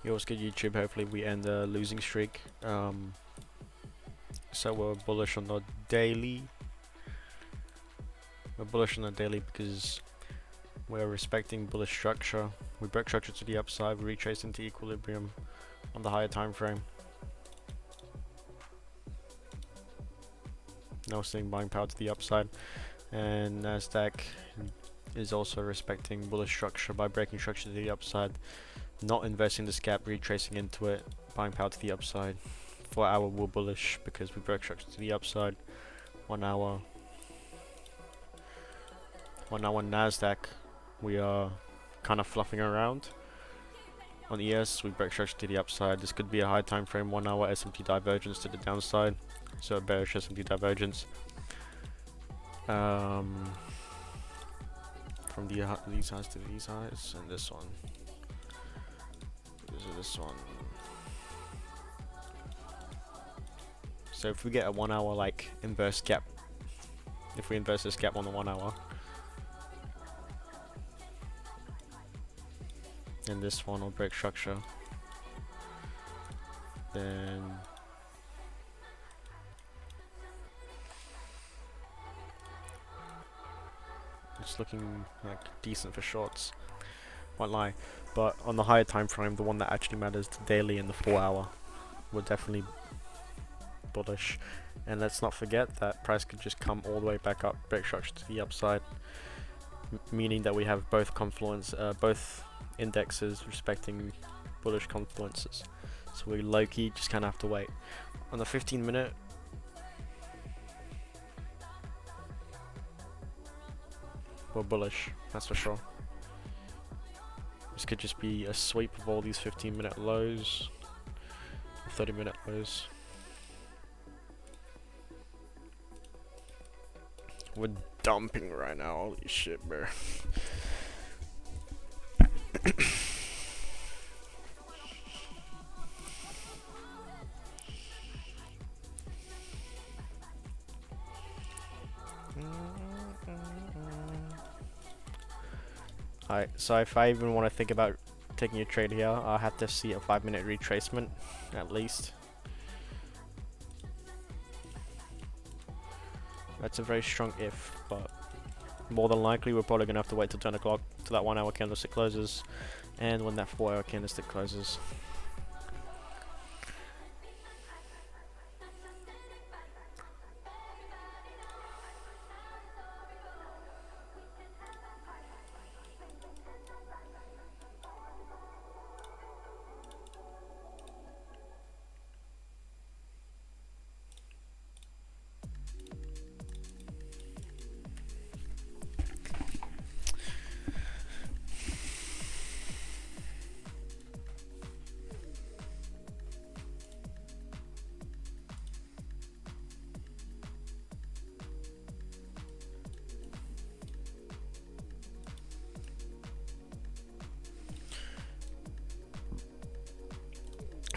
Yo, what's good, YouTube? Hopefully we end the losing streak. So we're bullish on the daily. We're bullish on the daily because we're respecting bullish structure. We broke structure to the upside. We retraced into equilibrium on the higher time frame. Now we're seeing buying power to the upside, and Nasdaq is also respecting bullish structure by breaking structure to the upside, not investing this gap, retracing into it, buying power to the upside. 4 hour we're bullish because we broke structure to the upside. 1 hour Nasdaq, we are kind of fluffing around. On ES, we break structure to the upside. This could be a high time frame 1 hour S&P divergence to the downside, so a bearish S&P divergence. From these highs to these highs, and this one. This one. So if we get a 1 hour like inverse gap, if we inverse this gap on the 1 hour, and this one will break structure, then it's looking like decent for shorts, won't lie. But on the higher time frame, the one that actually matters, the daily and the 4 hour, we're definitely bullish. And let's not forget that price could just come all the way back up, break structure to the upside, meaning that we have both both indexes respecting bullish confluences. So we low-key just kind of have to wait. On the 15 minute, we're bullish, that's for sure. This could just be a sweep of all these 15-minute lows, 30-minute lows. We're dumping right now, holy shit, bro. Alright, so if I even want to think about taking a trade here, I'll have to see a 5-minute retracement, at least. That's a very strong if, but more than likely we're probably going to have to wait till 10 o'clock till that 1 hour candlestick closes, and when that 4 hour candlestick closes.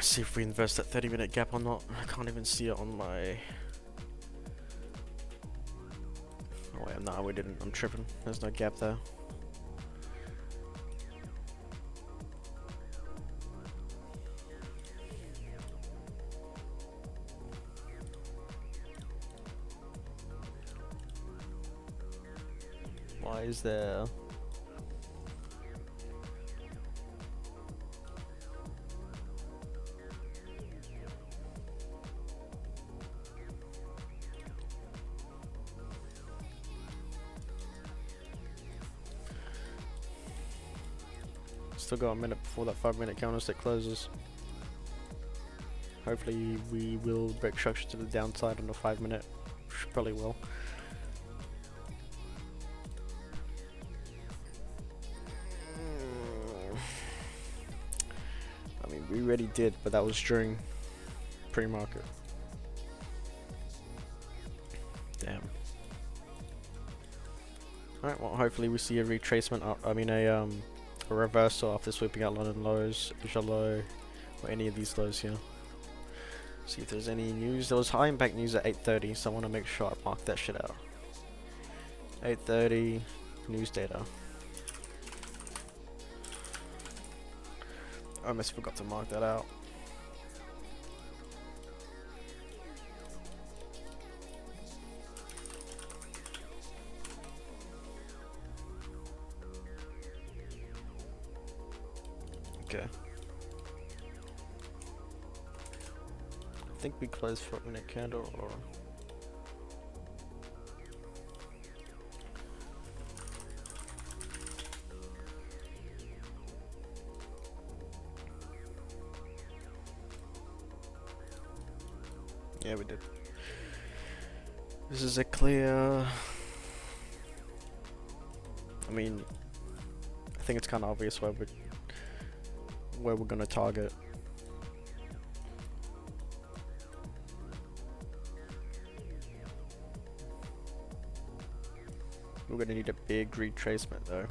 See if we invest that 30-minute gap or not. I can't even see it on my... Oh wait, no, we didn't. I'm tripping. There's no gap there. Why is there... Still got a minute before that 5-minute candlestick closes. Hopefully we will break structure to the downside on the 5-minute. Probably will. I mean, we already did, but that was during pre-market. Damn. Alright, well, hopefully we see a retracement up, a reversal after sweeping out London lows, Asia low, or any of these lows here. See if there's any news. There was high impact news at 8:30, so I want to make sure I mark that shit out. 8:30 news data. I almost forgot to mark that out. Okay. I think we close for a minute candle or... Yeah, we did. This is a clear... I mean, I think it's kind of obvious where we're gonna target. We're gonna need a big retracement though.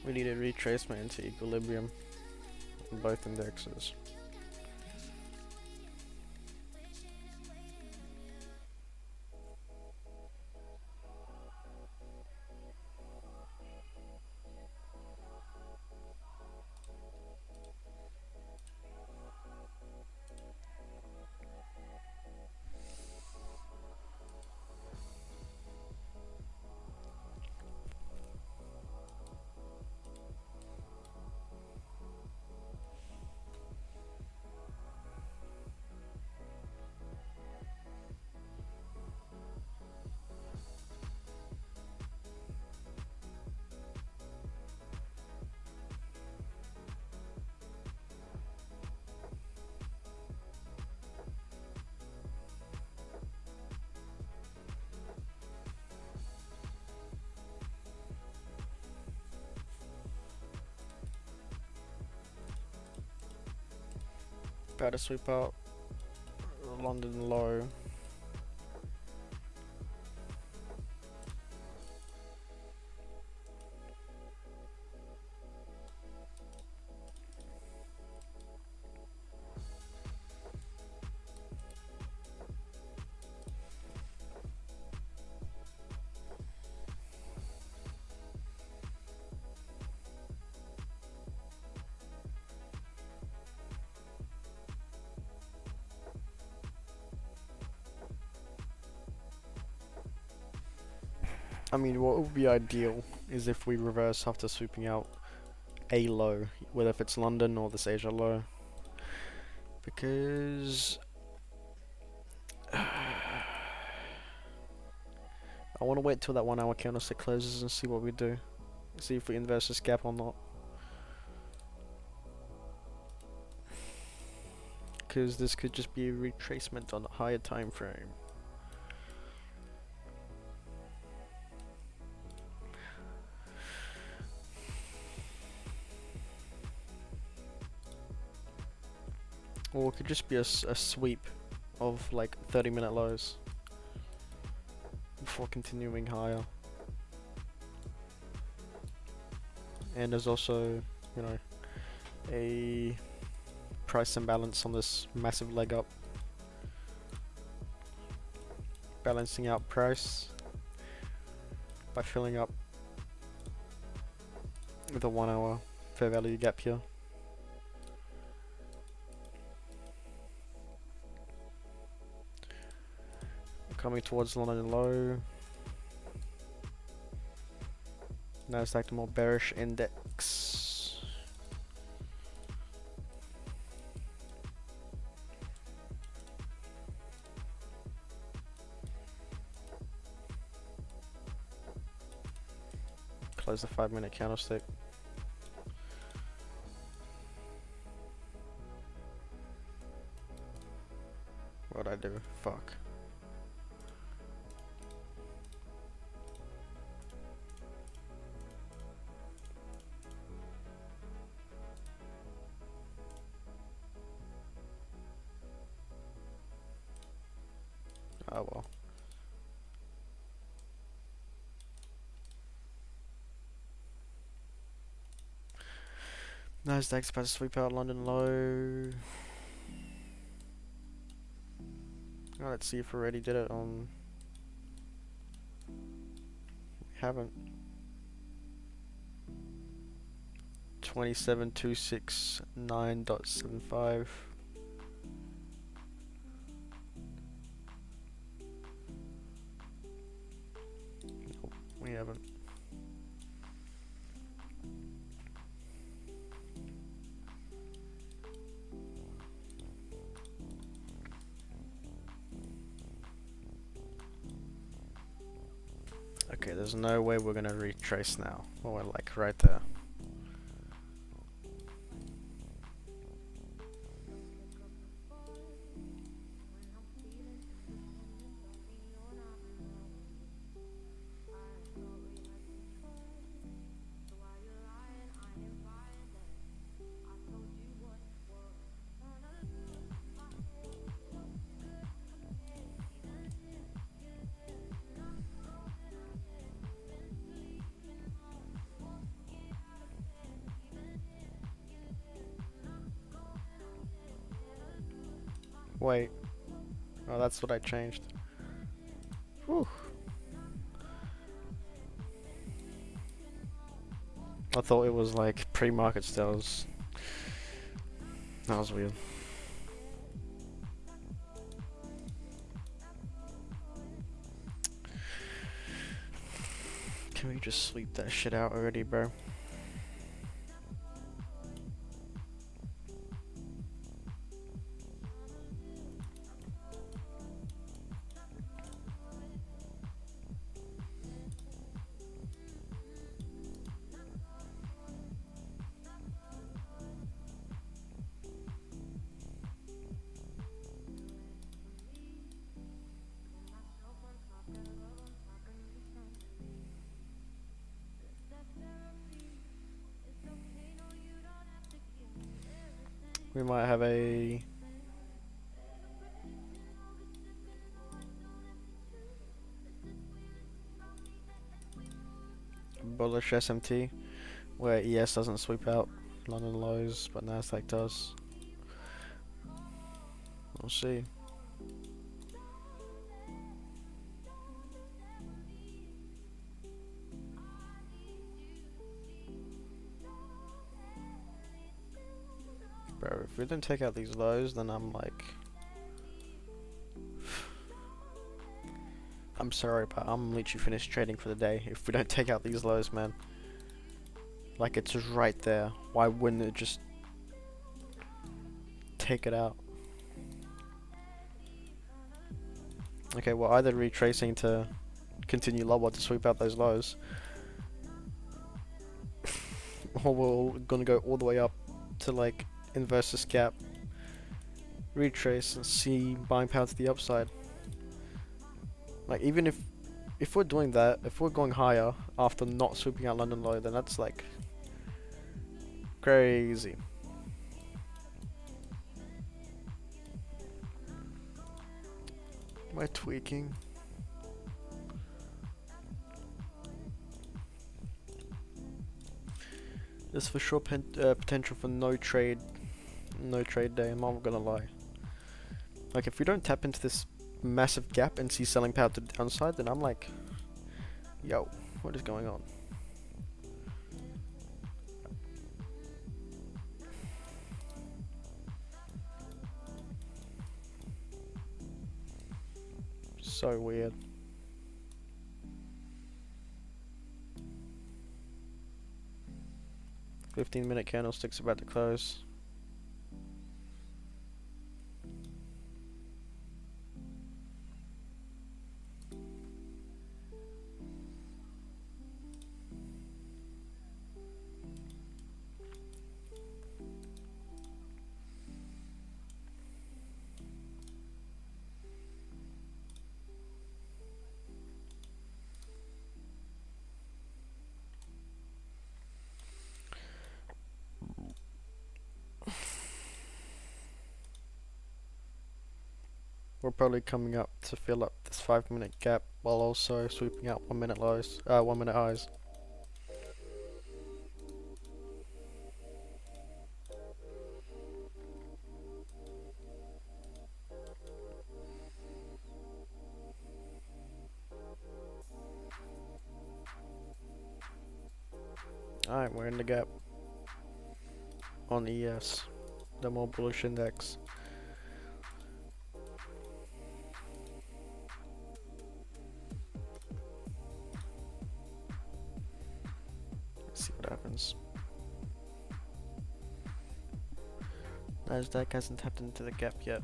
We need a retracement into equilibrium on both indexes. About to sweep out London low. I mean, what would be ideal is if we reverse after sweeping out a low, whether if it's London or this Asia low. Because I want to wait till that 1 hour candlestick closes and see what we do. See if we inverse this gap or not. Because this could just be a retracement on a higher time frame. Or it could just be a sweep of like 30-minute lows before continuing higher. And there's also, you know, a price imbalance on this massive leg up. Balancing out price by filling up with a 1 hour fair value gap here. Coming towards London low. Nasdaq the more bearish index. Close the 5-minute candlestick. What'd I do? Fuck. Oh well. Nasdaq's about to sweep out London low. Oh, let's see if we already did it on. We haven't. 27269.75. Nope, we haven't. Okay, there's no way we're gonna retrace now. Oh, we're like right there. Wait. Oh, that's what I changed. Whew. I thought it was like pre-market sales. That was weird. Can we just sweep that shit out already, bro? We might have a bullish SMT where ES doesn't sweep out London lows, but Nasdaq does. We'll see. Bro, if we don't take out these lows, then I'm like... I'm sorry, but I'm literally finished trading for the day. If we don't take out these lows, man. Like, it's right there. Why wouldn't it just... take it out? Okay, we're either retracing to continue lower to sweep out those lows. Or we're gonna go all the way up to, like, inverse this gap, retrace and see buying power to the upside. Like, even if we're doing that, if we're going higher after not sweeping out London low, then that's like crazy. Am I tweaking? There's for sure potential for no trade day, I'm not gonna lie. Like, if we don't tap into this massive gap and see selling power to the downside, then I'm like, yo, what is going on? So weird. 15-minute candlestick's about to close. We're probably coming up to fill up this 5-minute gap while also sweeping out 1-minute lows, 1-minute highs. Alright, we're in the gap on ES, the more bullish index. Let's see what happens. Nasdaq hasn't tapped into the gap yet.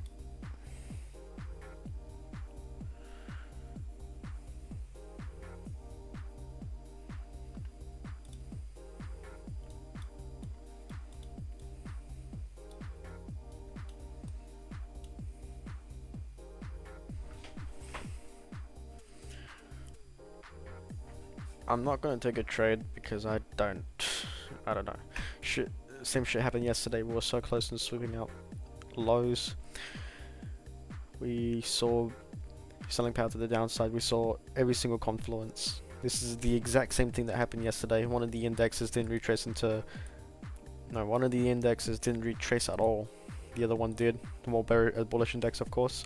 I'm not gonna take a trade because I don't know. Same shit happened yesterday. We were so close to sweeping out lows. We saw selling power to the downside. We saw every single confluence. This is the exact same thing that happened yesterday. One of the indexes didn't retrace one of the indexes didn't retrace at all. The other one did. The more bullish index, of course.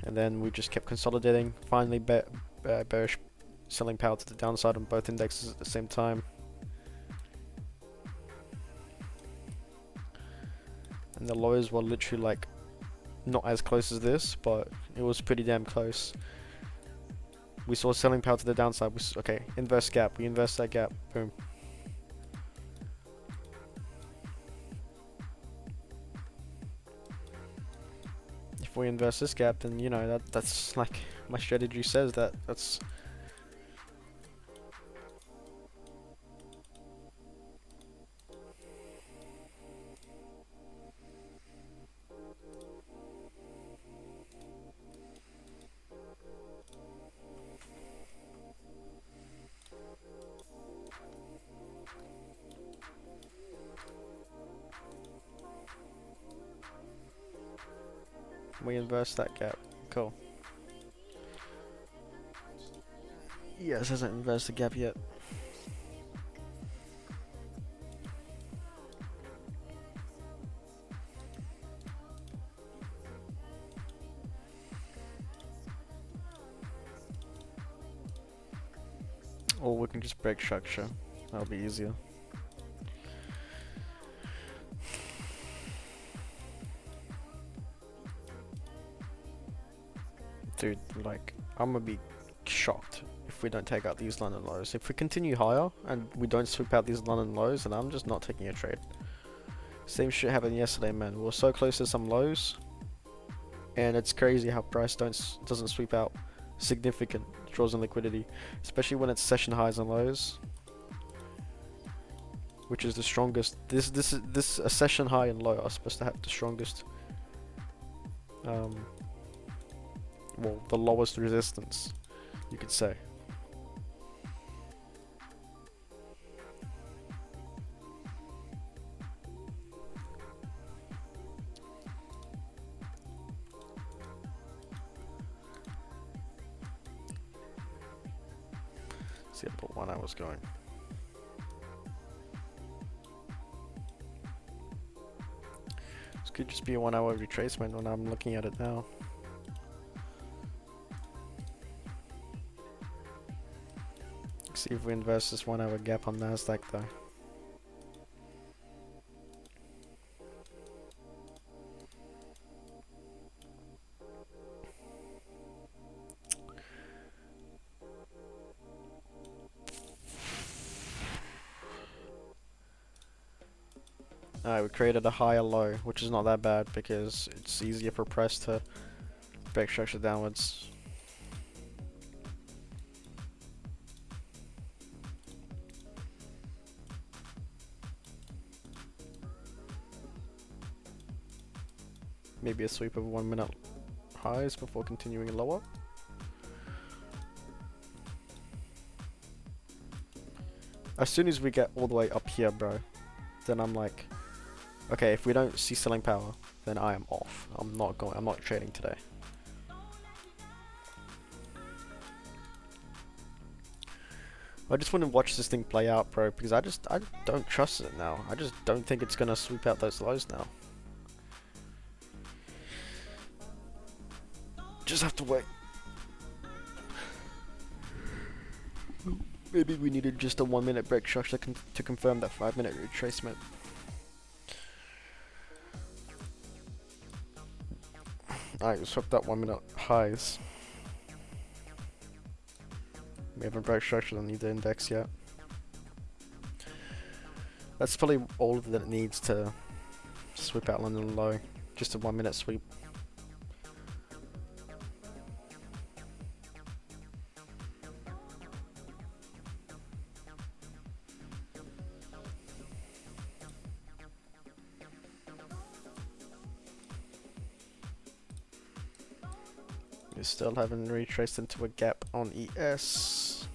And then we just kept consolidating. Finally, bearish selling power to the downside on both indexes at the same time. And the lows were literally like not as close as this, but it was pretty damn close. We saw selling power to the downside. Okay, inverse gap. We inverse that gap. Boom. If we inverse this gap, then you know that's like my strategy says that's. We inverse that gap. Cool. Yes, hasn't inversed the gap yet. Or we can just break structure. That'll be easier. Dude, like, I'm gonna be shocked if we don't take out these London lows. If we continue higher and we don't sweep out these London lows, then I'm just not taking a trade. Same shit happened yesterday, man. We were so close to some lows, and it's crazy how price doesn't sweep out significant draws in liquidity, especially when it's session highs and lows, which is the strongest. This a session high and low are supposed to have the strongest. Well, the lowest resistance, you could say. See how the 1 hour's going. This could just be a 1 hour retracement when I'm looking at it now. See if we invest this 1 hour gap on Nasdaq though. Alright, we created a higher low, which is not that bad because it's easier for price to break structure downwards. Maybe a sweep of 1 minute highs before continuing lower. As soon as we get all the way up here, bro, then I'm like, okay, if we don't see selling power, then I am off. I'm not trading today. I just want to watch this thing play out, bro, because I don't trust it now. I just don't think it's gonna sweep out those lows now. Just have to wait. Maybe we needed just a 1 minute break structure to confirm that 5 minute retracement. Alright, we swept that 1 minute highs. We haven't break structured on either index yet. That's probably all that it needs to sweep out London low. Just a 1 minute sweep. We still haven't retraced into a gap on ES.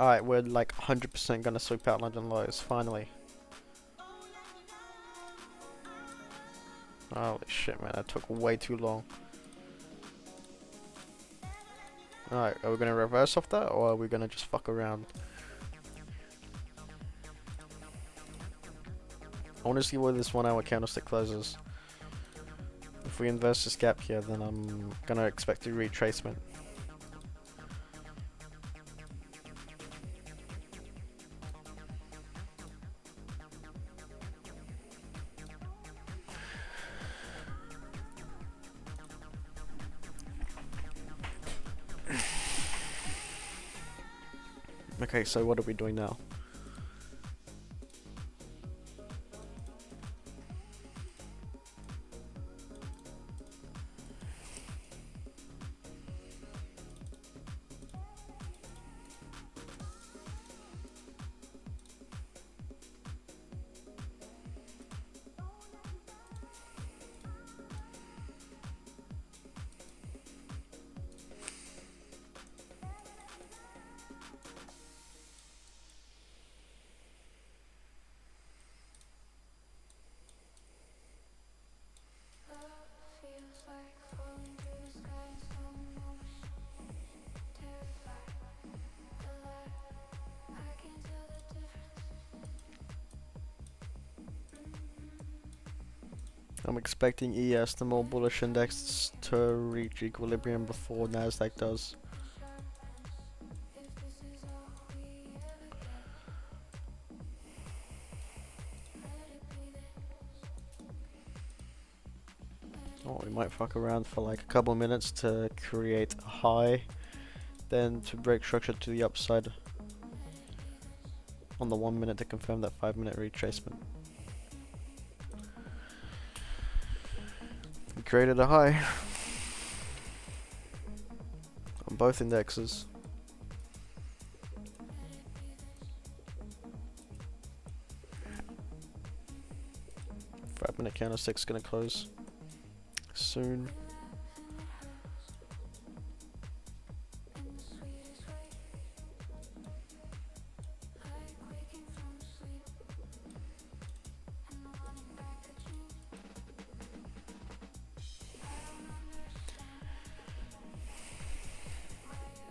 Alright, we're like 100% gonna sweep out London lows, finally. Holy shit, man, that took way too long. Alright, are we gonna reverse off that, or are we gonna just fuck around? I wanna see where this 1 hour candlestick closes. If we inverse this gap here, then I'm gonna expect a retracement. Okay, so what are we doing now? I'm expecting ES, the more bullish index, to reach equilibrium before Nasdaq does. Oh, we might fuck around for like a couple minutes to create a high, then to break structure to the upside on the 1 minute to confirm that 5 minute retracement. We created a high on both indexes. 5 minute candlestick's gonna close soon.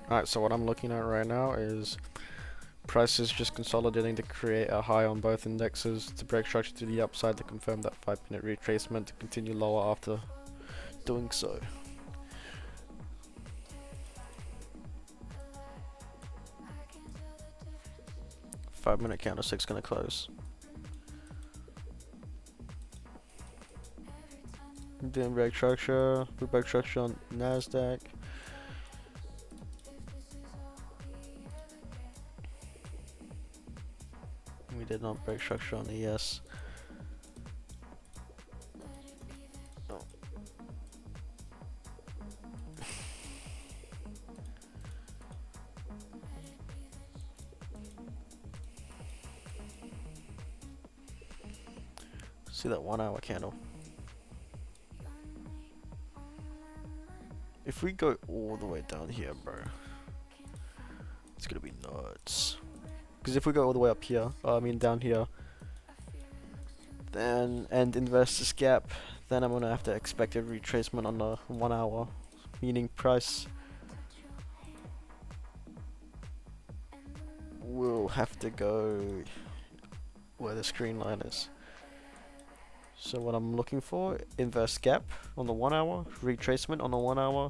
Alright, so what I'm looking at right now is price is just consolidating to create a high on both indexes to break structure to the upside to confirm that 5 minute retracement to continue lower after doing so. 5-minute candlestick's gonna close. Didn't break structure. We broke structure on Nasdaq. We did not break structure on ES. Oh. See that 1 hour candle. If we go all the way down here, bro, it's gonna be nuts. Because if we go all the way up here, down here, then and invest this gap, then I'm gonna have to expect a retracement on the 1 hour, meaning price will have to go where the screen line is. So what I'm looking for, inverse gap on the 1 hour, retracement on the 1 hour,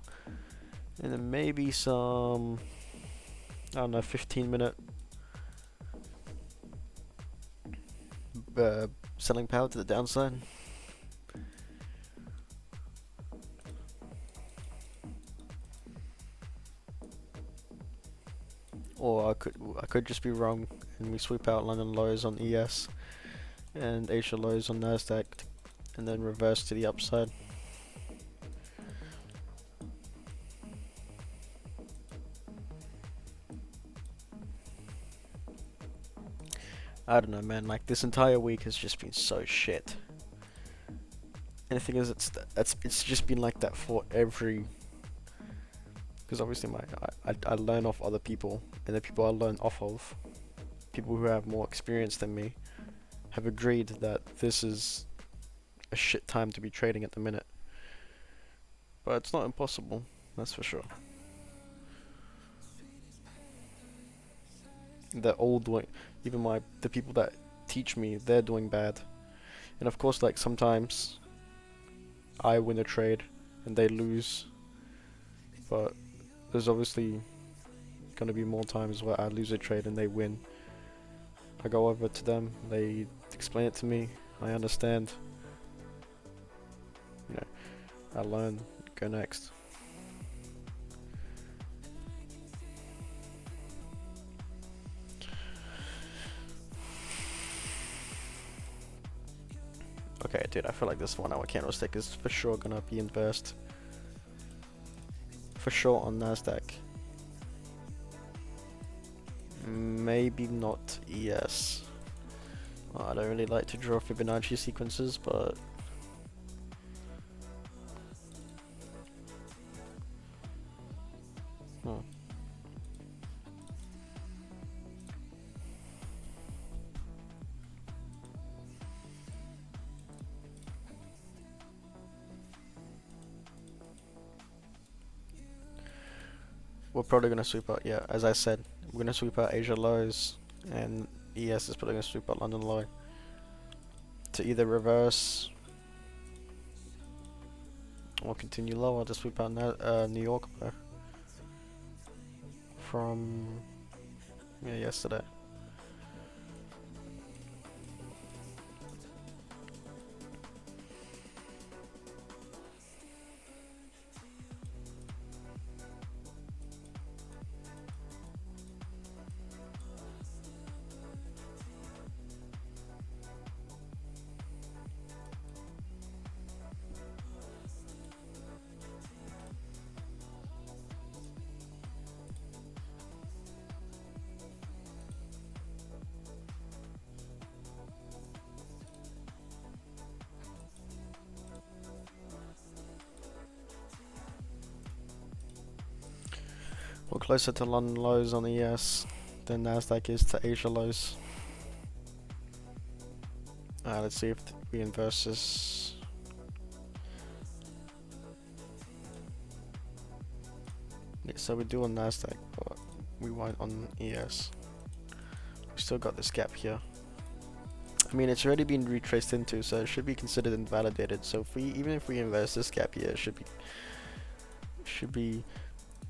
and then maybe some, I don't know, 15-minute selling power to the downside. Or I could just be wrong and we sweep out London lows on ES and Asia lows on Nasdaq, and then reverse to the upside. I don't know, man. Like, this entire week has just been so shit. And the thing is, it's just been like that for every. Because obviously, I learn off other people, and the people I learn off of, people who have more experience than me, have agreed that this is a shit time to be trading at the minute. But it's not impossible, that's for sure. They're all doing, even the people that teach me, they're doing bad. And of course, like, sometimes I win a trade and they lose, but there's obviously gonna be more times where I lose a trade and they win. I go over to them, they explain it to me, I understand, you know, I learn, go next. Okay, dude, I feel like this 1 hour candlestick is for sure gonna be inversed. For sure on Nasdaq. Maybe not ES. Well, I don't really like to draw Fibonacci sequences, but we're probably gonna sweep out, yeah, as I said, we're gonna sweep out Asia lows, and ES is probably gonna sweep out London low. To either reverse or continue lower to sweep out New York from yesterday. We're closer to London lows on ES than Nasdaq is to Asia lows. Let's see if we inverse this. Yeah, so we do on Nasdaq, but we won't on ES. We still got this gap here. I mean, it's already been retraced into, so it should be considered invalidated. So even if we inverse this gap here, it should be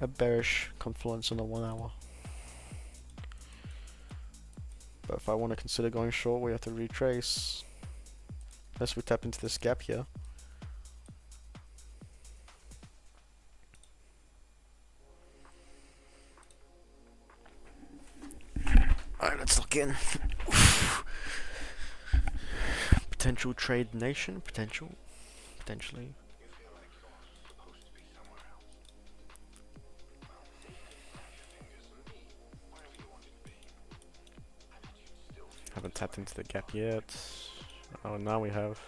a bearish confluence on the 1 hour. But if I want to consider going short, we have to retrace. Unless we tap into this gap here. Alright, let's look in. Potential trade nation, potentially. Haven't tapped into the gap yet. Oh, now we have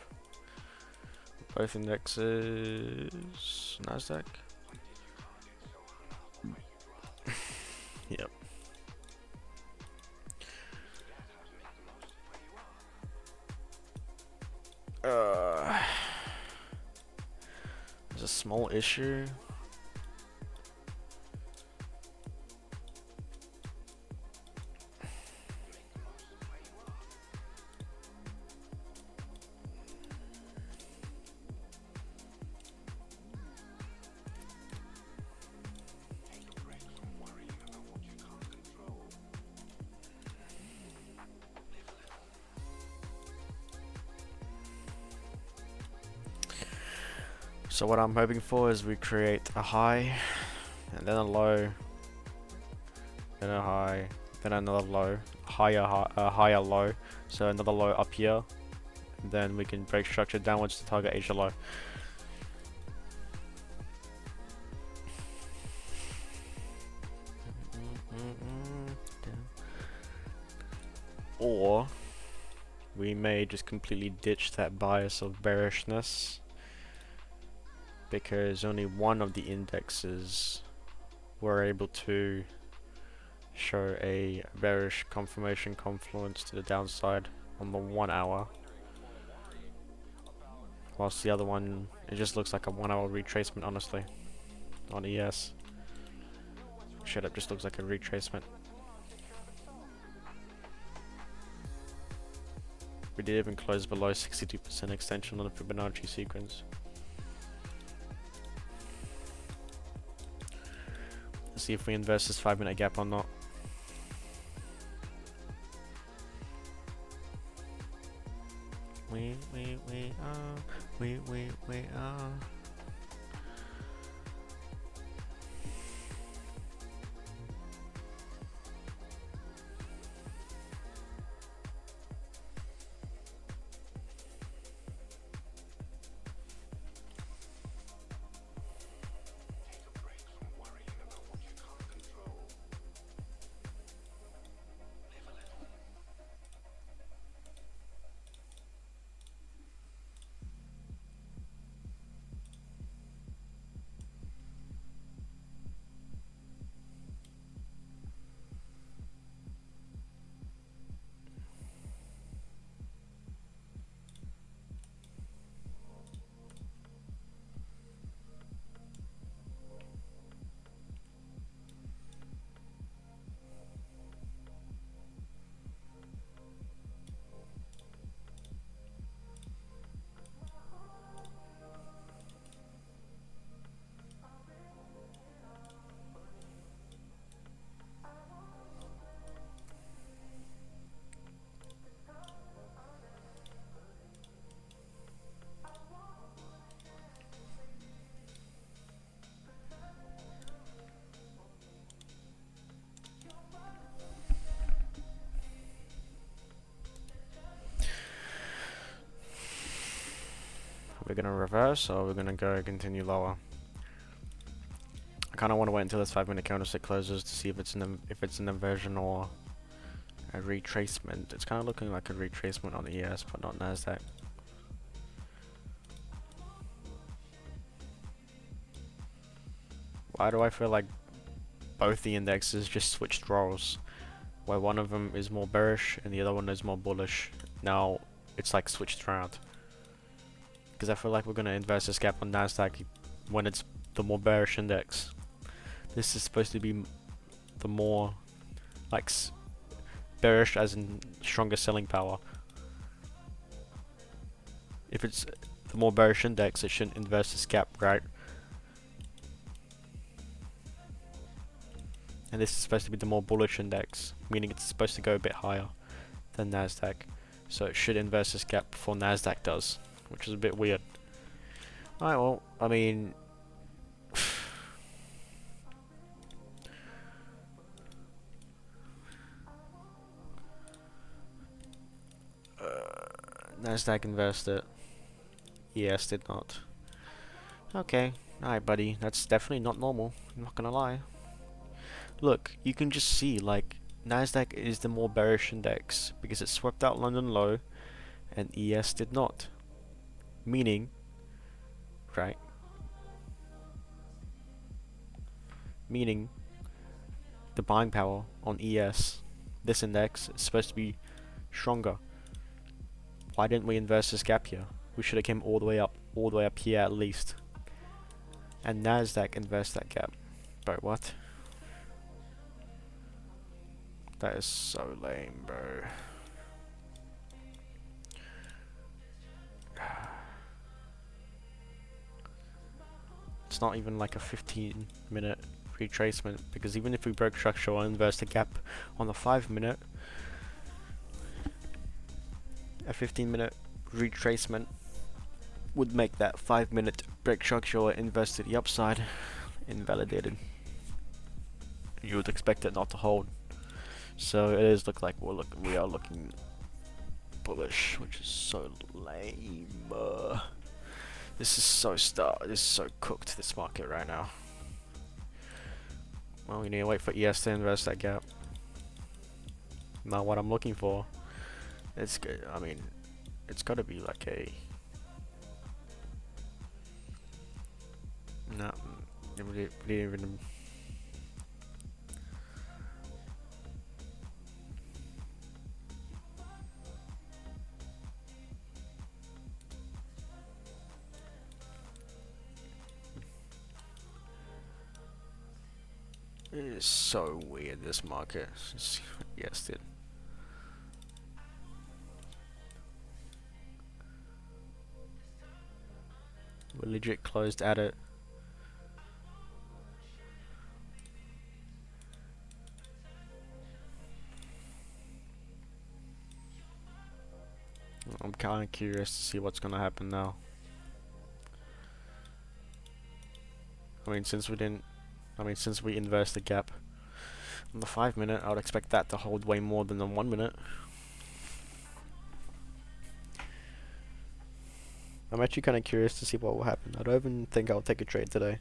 both indexes. Nasdaq. Yep. There's a small issue. So what I'm hoping for is we create a high, and then a low, then a high, then another low, higher low, so another low up here, and then we can break structure downwards to target Asia low. Or we may just completely ditch that bias of bearishness, because only one of the indexes were able to show a bearish confirmation confluence to the downside on the 1 hour, whilst the other one, it just looks like a 1 hour retracement, honestly, on ES. Shit, it just looks like a retracement. We did even close below 62% extension on the Fibonacci sequence. Let's see if we invest this 5-minute gap or not. We are. We're gonna reverse, or we're gonna go continue lower. I kind of want to wait until this 5-minute candlestick closes to see if it's an inversion or a retracement. It's kind of looking like a retracement on the ES, but not Nasdaq. Why do I feel like both the indexes just switched roles, where one of them is more bearish and the other one is more bullish? Now it's like switched around. Because I feel like we're gonna invest this gap on Nasdaq when it's the more bearish index. This is supposed to be the more like bearish, as in stronger selling power. If it's the more bearish index, it shouldn't invest this gap, right? And this is supposed to be the more bullish index, meaning it's supposed to go a bit higher. than Nasdaq, so it should inverse this gap before Nasdaq does, which is a bit weird. Alright, well, I mean, Nasdaq inversed it. ES did not. Okay, alright, buddy. That's definitely not normal. I'm not gonna lie. Look, you can just see, like, Nasdaq is the more bearish index because it swept out London low and ES did not. Meaning, right? Meaning, the buying power on ES, this index, is supposed to be stronger. Why didn't we inverse this gap here? We should have came all the way up here at least. And Nasdaq inversed that gap. Bro, what? That is so lame, bro. It's not even like a 15-minute retracement, because even if we broke structure or inverse the gap on the 5-minute, a 15-minute retracement would make that 5-minute break structure or inverse to the upside invalidated. You would expect it not to hold. So it is look like we are looking bullish, which is so lame. This is so cooked, this market right now. Well, we need to wait for ES to inverse that gap. Now what I'm looking for, it's good. I mean, it's got to be like a. No, we didn't even. It is so weird, this market. Yes, dude. We're legit closed at it. I'm kind of curious to see what's gonna happen now. I mean, since we inversed the gap on the 5-minute, I would expect that to hold way more than the 1-minute. I'm actually kind of curious to see what will happen. I don't even think I'll take a trade today.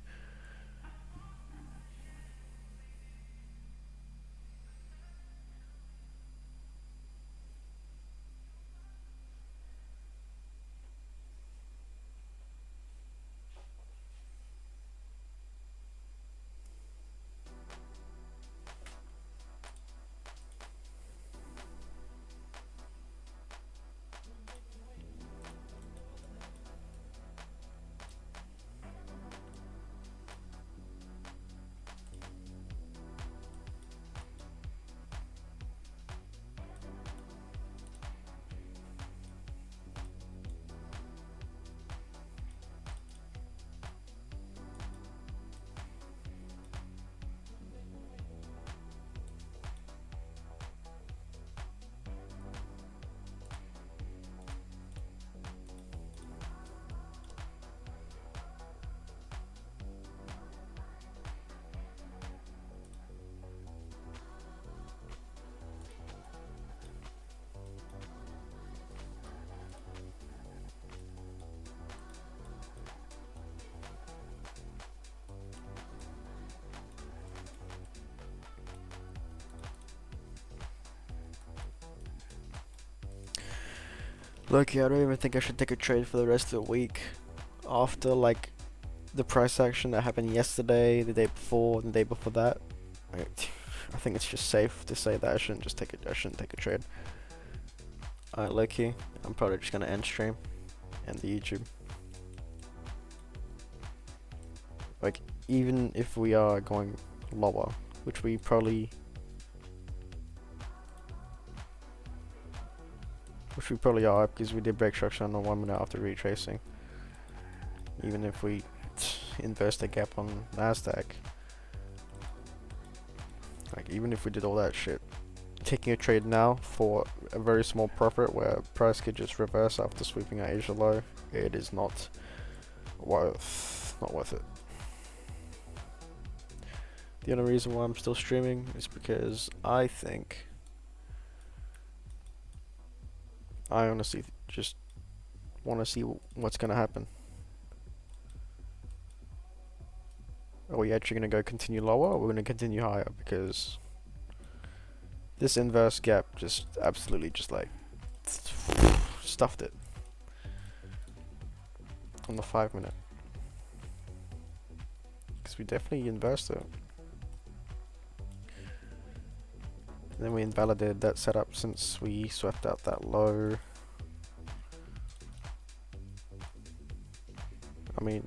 Look, yeah, I don't even think I should take a trade for the rest of the week. After, like, the price action that happened yesterday, the day before, the day before that, I think it's just safe to say that I shouldn't take a trade. Alright, Loki, I'm probably just gonna end stream and the YouTube. Like, even if we are going lower, which we probably are, because we did break structure on the 1-minute after retracing. Even if we inverse the gap on Nasdaq, like even if we did all that shit, taking a trade now for a very small profit where price could just reverse after sweeping at Asia low, it is not worth it. The only reason why I'm still streaming is because I think I honestly just want to see what's going to happen. Are we actually going to go continue lower, or are we going to continue higher? Because this inverse gap just absolutely just like stuffed it on the 5 minute. Because we definitely inversed it. And then we invalidated that setup since we swept out that low. I mean,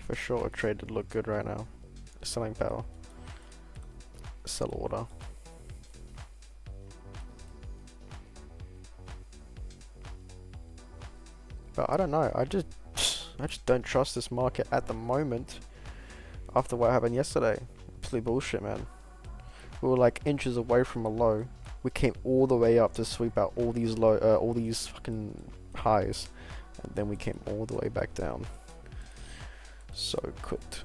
for sure a trade would look good right now. Selling power. Sell order. But I don't know, I just don't trust this market at the moment after what happened yesterday. Absolute bullshit, man. We were like inches away from a low. We came all the way up to sweep out all these all these fucking highs, and then we came all the way back down. So cooked.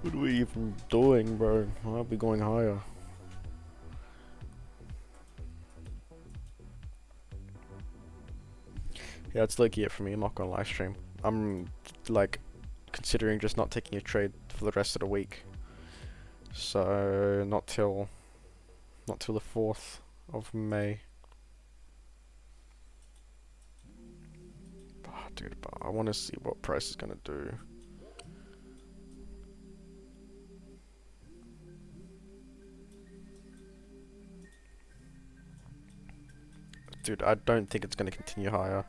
What are we even doing, bro? I'll be going higher. Yeah, it's lucky it for me. I'm not gonna live stream. I'm like considering just not taking a trade for the rest of the week. So not till the 4th of May. Oh, dude, but I want to see what price is gonna do. Dude, I don't think it's gonna continue higher.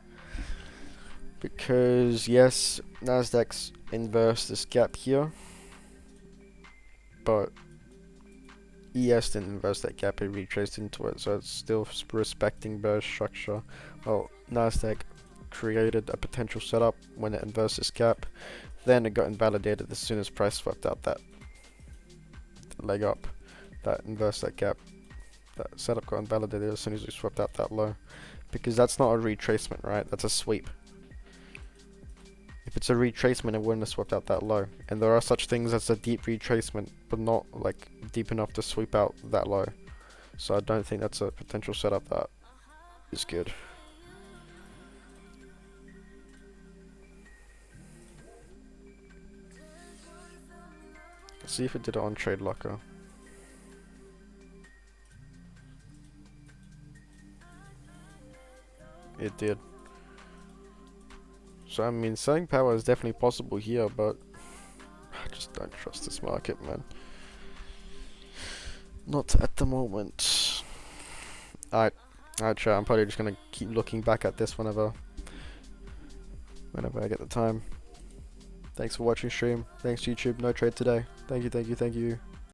Because yes, Nasdaq's inversed this gap here, but ES didn't inverse that gap, it retraced into it, so it's still respecting bearish structure. Well, Nasdaq created a potential setup when it inversed this gap, then it got invalidated as soon as price swept out that leg up that inversed that gap. That setup got invalidated as soon as we swept out that low, because that's not a retracement, right? That's a sweep. If it's a retracement, it wouldn't have swept out that low. And there are such things as a deep retracement, but not like deep enough to sweep out that low. So I don't think that's a potential setup that is good. Let's see if it did it on Trade Locker. It did. So I mean, selling power is definitely possible here, but I just don't trust this market, man. Not at the moment. Alright, chat. I'm probably just gonna keep looking back at this whenever I get the time. Thanks for watching stream. Thanks YouTube. No trade today. Thank you.